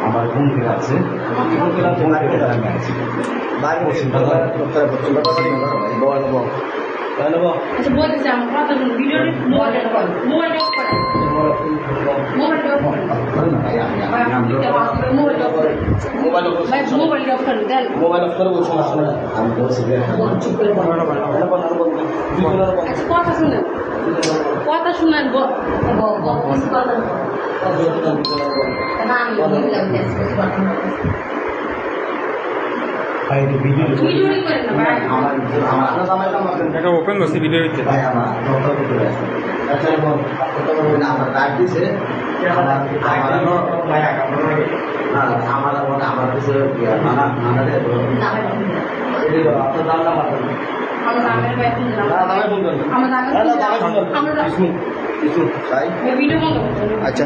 আমার বন্ধুরা আছে আচ্ছা বলতেছি আমার কথা শুনুন ভিডিওটি মোবাইল অফ করেন মোবাইল অফ করেন দেন আচ্ছা কথা শুনেন কথা শুনেন ভিডিওটি করেন না এটা ওপেন করছি ভিডিও দিতে আমার ডাক দিছে আমার কিছু ভিডিও বন্ধ আচ্ছা